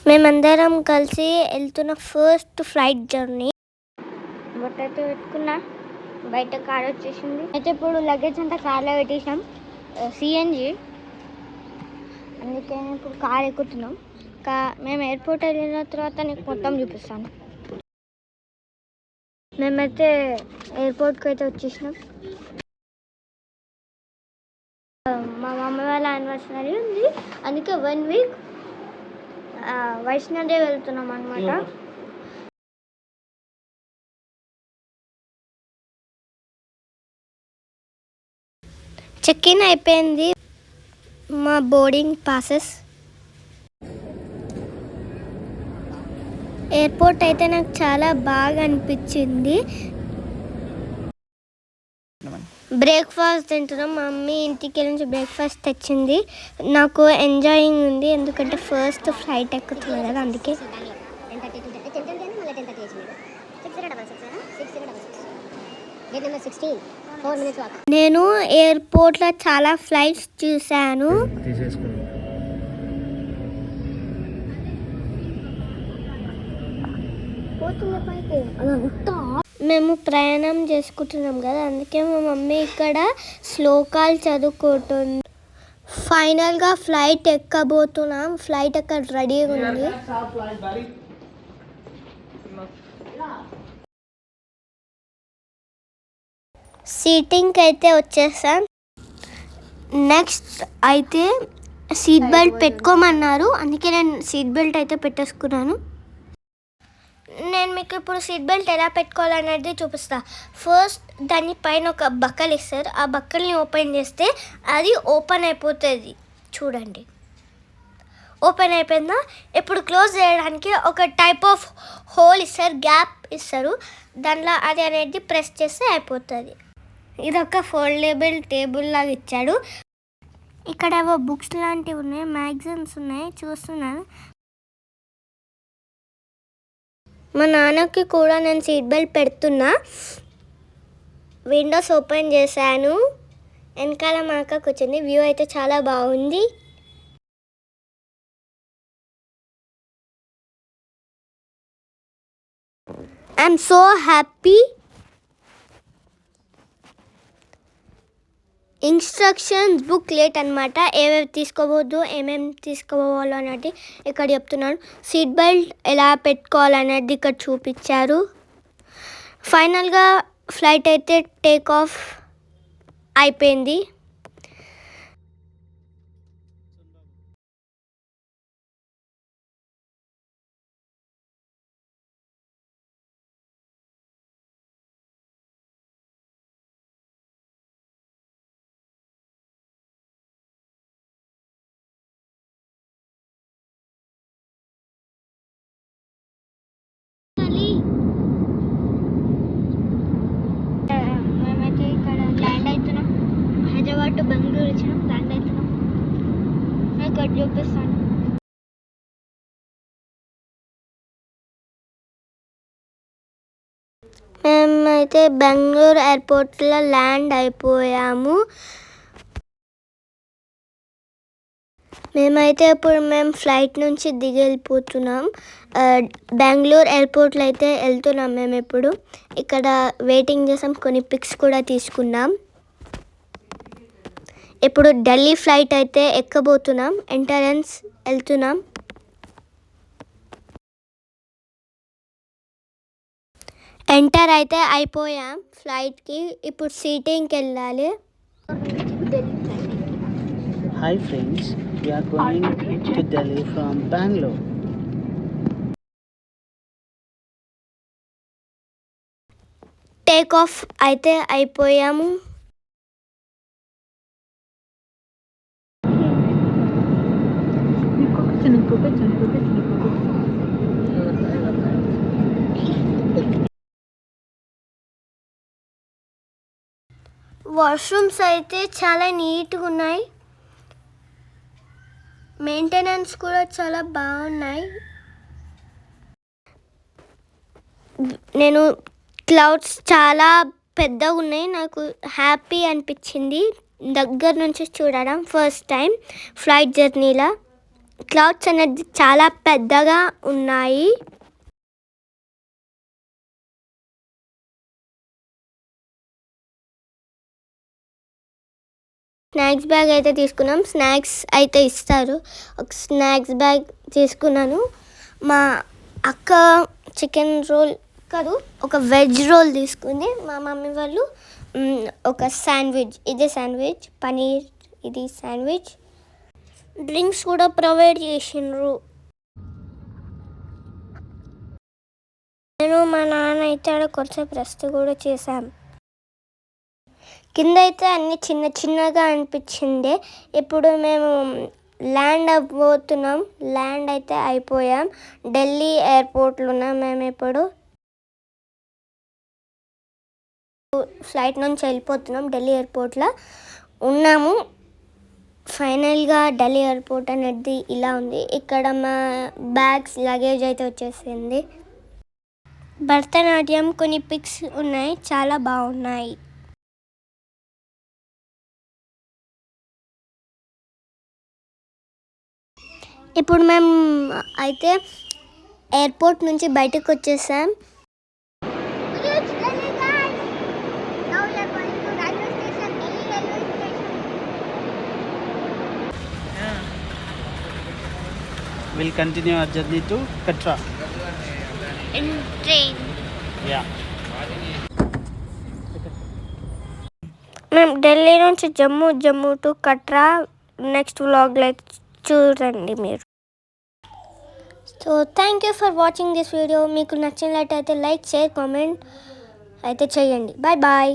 మేమందరం కలిసి వెళ్తున్న ఫస్ట్ ఫ్లైట్ జర్నీ. బొట్టయితే పెట్టుకున్నా, బయట కార్ వచ్చేసింది. అయితే ఇప్పుడు లగేజ్ అంతా కార్లో పెట్టేసాం, సిఎన్జి. అందుకే ఇప్పుడు కార్ ఎక్కుతున్నాం. మేము ఎయిర్పోర్ట్ వెళ్ళిన తర్వాత నీకు మొత్తం చూపిస్తాను. మేమైతే ఎయిర్పోర్ట్కి అయితే వచ్చేసినాం. మా మమ్మీ వాళ్ళ యానివర్సరీ ఉంది, అందుకే 1 వీక్ వైష్ణోదేవి వెళ్తున్నాం అనమాట. చెక్ ఇన్ అయిపోయింది, మా బోర్డింగ్ పాసెస్. ఎయిర్పోర్ట్ అయితే నాకు చాలా బాగా అనిపించింది. బ్రేక్ఫాస్ట్ తింటున్నాం. మా మమ్మీ ఇంటికి నుంచి బ్రేక్ఫాస్ట్ తెచ్చింది. నాకు ఎంజాయింగ్ ఉంది, ఎందుకంటే ఫస్ట్ ఫ్లైట్ ఎక్కుతున్నాను కదా, అందుకే. నేను ఎయిర్పోర్ట్లో చాలా ఫ్లైట్స్ చూశాను. మేము ప్రయాణం చేసుకుంటున్నాం కదా, అందుకే మా మమ్మీ ఇక్కడ శ్లోకాలు చదువుకుంటుంది. ఫైనల్గా ఫ్లైట్ ఎక్కబోతున్నాం. ఫ్లైట్ అక్కడ రెడీగా ఉంది. సీటింగ్కి అయితే వచ్చేసాం. నెక్స్ట్ అయితే సీట్ బెల్ట్ పెట్టుకోమన్నారు, అందుకే నేను సీట్ బెల్ట్ అయితే పెట్టేసుకున్నాను. నేను మీకు ఇప్పుడు సీట్ బెల్ట్ ఎలా పెట్టుకోవాలనేది చూపిస్తా. ఫస్ట్ దాని పైన ఒక బక్కలు ఇస్తారు, ఆ బక్కల్ని ఓపెన్ చేస్తే అది ఓపెన్ అయిపోతుంది. చూడండి, ఓపెన్ అయిపోయిందా. ఇప్పుడు క్లోజ్ చేయడానికి ఒక టైప్ ఆఫ్ హోల్ ఇస్తారు, గ్యాప్ ఇస్తారు. దానిలో అది అనేది ప్రెస్ చేస్తే అయిపోతుంది. ఇది ఒక ఫోల్డబుల్ టేబుల్ లాగా ఇచ్చాడు. ఇక్కడ ఏవో బుక్స్ లాంటివి ఉన్నాయి, మ్యాగజైన్స్ ఉన్నాయి, చూస్తున్నాను. మా నాన్నకి కూడా నేను సీట్ బెల్ట్ పెడుతున్నా. విండోస్ ఓపెన్ చేశాను, వెనకాల మా అక్క కూర్చుంది. వ్యూ అయితే చాలా బాగుంది. I'm so happy. Instructions book late అనమాట, ఏమేమి తీసుకోవద్దు, ఏమేమి తీసుకోవాలో అనేది ఇక్కడ చెప్తున్నాను. సీట్ బెల్ట్ ఎలా పెట్టుకోవాలనేది ఇక్కడ చూపించారు. ఫైనల్గా ఫ్లైట్ అయితే టేక్ ఆఫ్ అయిపోయింది. మేమైతే ఇక్కడ ల్యాండ్ అవుతున్నాం. హైదరాబాద్ టు బెంగళూరు వచ్చినాం, ల్యాండ్ అవుతున్నాం. ఇక్కడ చూపిస్తాను. మేమైతే బెంగళూరు ఎయిర్పోర్ట్లో ల్యాండ్ అయిపోయాము. మేమైతే ఇప్పుడు మేము ఫ్లైట్ నుంచి దిగి వెళ్ళిపోతున్నాం. బెంగళూరు ఎయిర్పోర్ట్లో అయితే వెళ్తున్నాం మేము. ఇప్పుడు ఇక్కడ వెయిటింగ్ చేసాం, కొన్ని పిక్స్ కూడా తీసుకున్నాం. ఇప్పుడు ఢిల్లీ ఫ్లైట్ అయితే ఎక్కబోతున్నాం, ఎంట్రన్స్ వెళ్తున్నాం. ఎంటర్ అయితే అయిపోయాం ఫ్లైట్కి. ఇప్పుడు సీటింగ్కి వెళ్ళాలి. Hi friends, we are going to Delhi from Bangalore. Take off అయితే అయిపోయాము. వాష్రూమ్స్ అయితే చాలా నీట్గా ఉన్నాయి, మెయింటెనెన్స్ కూడా చాలా బాగున్నాయి. నేను క్లౌడ్స్ చాలా పెద్దగా ఉన్నాయి, నాకు హ్యాపీ అనిపించింది దగ్గర నుంచి చూడడం. ఫస్ట్ టైం ఫ్లైట్ జర్నీలో క్లౌడ్స్ అనేది చాలా పెద్దగా ఉన్నాయి. స్నాక్స్ బ్యాగ్ అయితే తీసుకున్నాం. స్నాక్స్ అయితే ఇస్తారు. ఒక స్నాక్స్ బ్యాగ్ తీసుకున్నాను. మా అక్క చికెన్ రోల్ కాదు, ఒక వెజ్ రోల్ తీసుకుంది. మా మమ్మీ వాళ్ళు ఒక శాండ్విచ్, ఇదే శాండ్విచ్, పనీర్ ఇది శాండ్విచ్. డ్రింక్స్ కూడా ప్రొవైడ్ చేసిండ్రు. నేను మా నాన్న అయితే ఆడ కొద్దిసేపు రెస్ట్ కూడా చేశాం. కింద అయితే అన్ని చిన్న చిన్నగా అనిపించింది. ఇప్పుడు మేము ల్యాండ్ అయిపోతున్నాం. ల్యాండ్ అయితే అయిపోయాం. ఢిల్లీ ఎయిర్పోర్ట్లో ఉన్నాం మేము. ఇప్పుడు ఫ్లైట్ నుంచి వెళ్ళిపోతున్నాం. ఢిల్లీ ఎయిర్పోర్ట్లో ఉన్నాము. ఫైనల్గా ఢిల్లీ ఎయిర్పోర్ట్ అనేది ఇలా ఉంది. ఇక్కడ మా బ్యాగ్స్ లగేజ్ అయితే వచ్చేసింది. భరతనాట్యం కొన్ని పిక్స్ ఉన్నాయి, చాలా బాగున్నాయి. ఇప్పుడు మేము అయితే ఎయిర్పోర్ట్ నుంచి బయటకు వచ్చేసాం. We'll continue our journey to Katra. In train. Yeah. మేము ఢిల్లీ నుంచి జమ్మూ టు కట్రా నెక్స్ట్ వ్లాగ్లో చూడండి మీరు. So thank you for watching this video. మీకు నచ్చినట్లయితే లైక్, షేర్, కామెంట్ అయితే చేయండి. Bye bye.